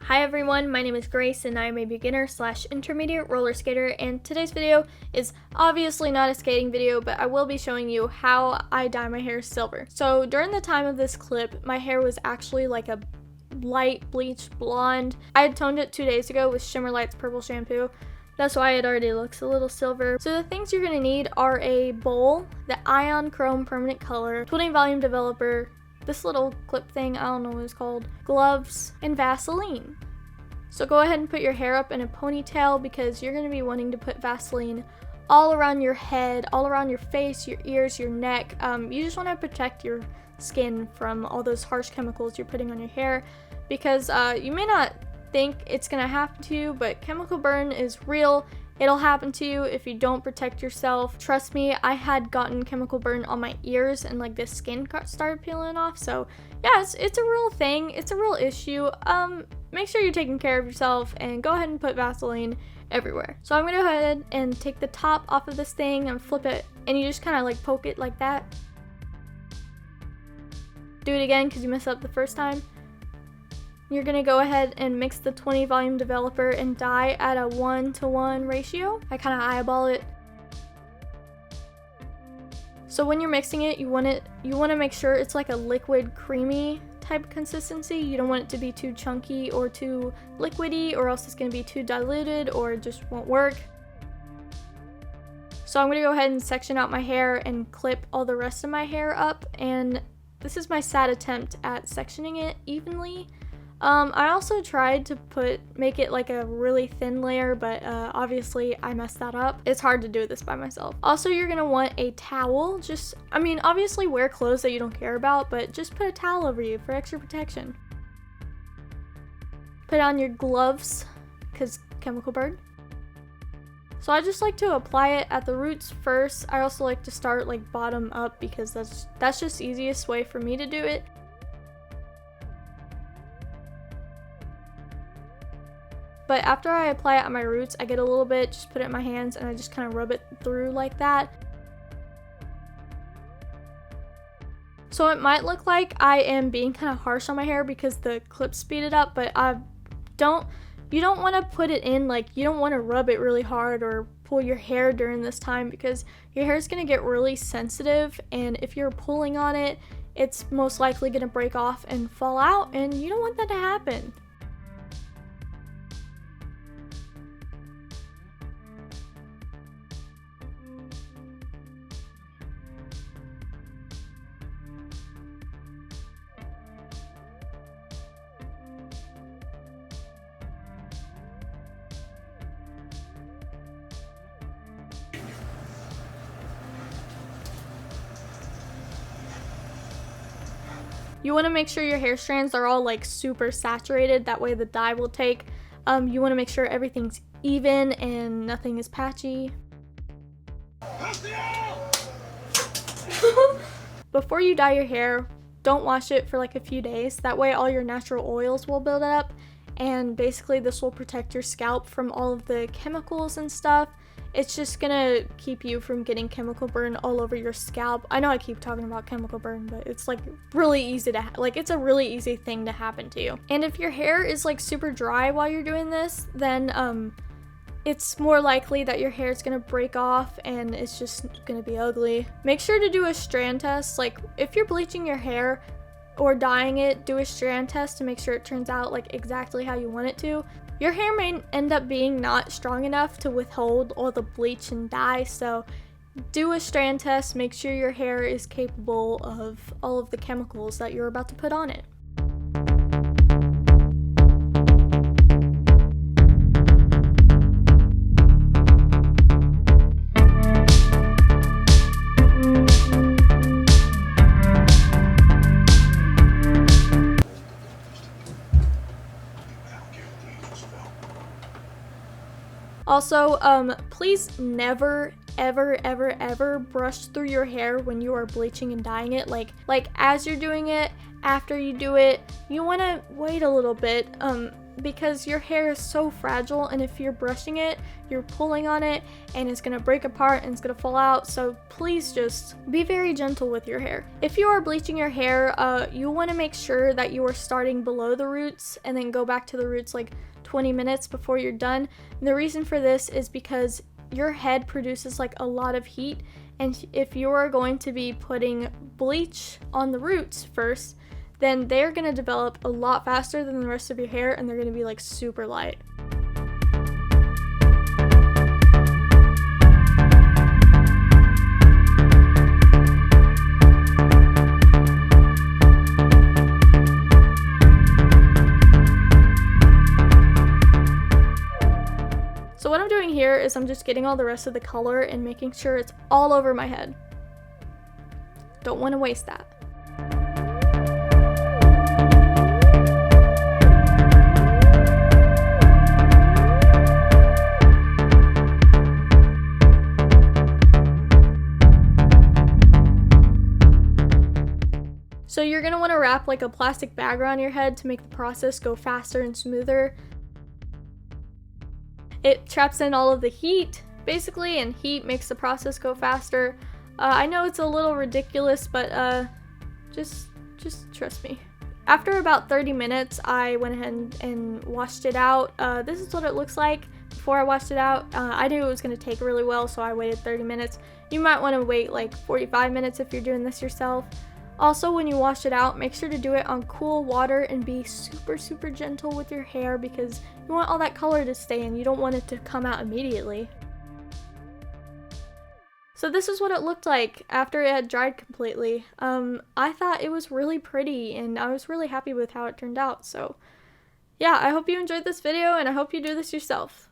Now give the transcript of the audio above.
Hi everyone, my name is Grace and I am a beginner / intermediate roller skater, and today's video is obviously not a skating video, but I will be showing you how I dye my hair silver. So during the time of this clip, my hair was actually like a light bleached blonde. I had toned it 2 days ago with Shimmer Lights purple shampoo. That's why it already looks a little silver. So the things you're gonna need are a bowl, the Ion Chrome permanent color, 20 volume developer, this little clip thing, I don't know what it's called, gloves, and Vaseline. So go ahead and put your hair up in a ponytail because you're going to be wanting to put Vaseline all around your head, all around your face, your ears, your neck. You just want to protect your skin from all those harsh chemicals you're putting on your hair because you may not think it's going to happen to you, but chemical burn is real. It'll happen to you if you don't protect yourself. Trust me, I had gotten chemical burn on my ears and like the skin started peeling off. So yeah, it's a real thing. It's a real issue. Make sure you're taking care of yourself and go ahead and put Vaseline everywhere. So I'm gonna go ahead and take the top off of this thing and flip it, and you just kind of like poke it like that. Do it again because you messed up the first time. You're going to go ahead and mix the 20 volume developer and dye at a 1:1 ratio. I kind of eyeball it. So when you're mixing it, you want to make sure it's like a liquid creamy type consistency. You don't want it to be too chunky or too liquidy, or else it's going to be too diluted or it just won't work. So I'm going to go ahead and section out my hair and clip all the rest of my hair up, and this is my sad attempt at sectioning it evenly. I also tried to make it like a really thin layer, but obviously I messed that up. It's hard to do this by myself. Also, you're gonna want a towel. Obviously wear clothes that you don't care about, but just put a towel over you for extra protection. Put on your gloves, because chemical burn. So I just like to apply it at the roots first. I also like to start like bottom up because that's just the easiest way for me to do it. But after I apply it on my roots, I get a little bit, just put it in my hands, and I just kind of rub it through like that. So it might look like I am being kind of harsh on my hair because the clip speeded up, but you don't want to put it in, like, you don't want to rub it really hard or pull your hair during this time because your hair is going to get really sensitive, and if you're pulling on it, it's most likely going to break off and fall out, and you don't want that to happen. You want to make sure your hair strands are all like super saturated, that way the dye will take. You want to make sure everything's even and nothing is patchy. Before you dye your hair, don't wash it for like a few days. That way all your natural oils will build up, and basically this will protect your scalp from all of the chemicals and stuff. It's just gonna keep you from getting chemical burn all over your scalp. I know I keep talking about chemical burn, but it's like really easy to it's a really easy thing to happen to you. And if your hair is like super dry while you're doing this, then it's more likely that your hair is gonna break off and it's just gonna be ugly. Make sure to do a strand test. Like if you're bleaching your hair or dyeing it, do a strand test to make sure it turns out like exactly how you want it to. Your hair may end up being not strong enough to withhold all the bleach and dye, so do a strand test, make sure your hair is capable of all of the chemicals that you're about to put on it. Also, please never, ever brush through your hair when you are bleaching and dyeing it. Like as you're doing it, after you do it, you want to wait a little bit. because your hair is so fragile, and if you're brushing it, you're pulling on it and it's gonna break apart and it's gonna fall out. So please just be very gentle with your hair. If you are bleaching your hair, you want to make sure that you are starting below the roots and then go back to the roots like 20 minutes before you're done. And the reason for this is because your head produces like a lot of heat, and if you're going to be putting bleach on the roots first, then they're going to develop a lot faster than the rest of your hair, and they're going to be like super light. So what I'm doing here is I'm just getting all the rest of the color and making sure it's all over my head. Don't want to waste that. So you're going to want to wrap like a plastic bag around your head to make the process go faster and smoother. It traps in all of the heat, basically, and heat makes the process go faster. I know it's a little ridiculous, but just trust me. After about 30 minutes, I went ahead and washed it out. This is what it looks like before I washed it out. I knew it was going to take really well, so I waited 30 minutes. You might want to wait like 45 minutes if you're doing this yourself. Also, when you wash it out, make sure to do it on cool water and be super gentle with your hair, because you want all that color to stay in. You don't want it to come out immediately. So this is what it looked like after it had dried completely. I thought it was really pretty, and I was really happy with how it turned out. So yeah, I hope you enjoyed this video, and I hope you do this yourself.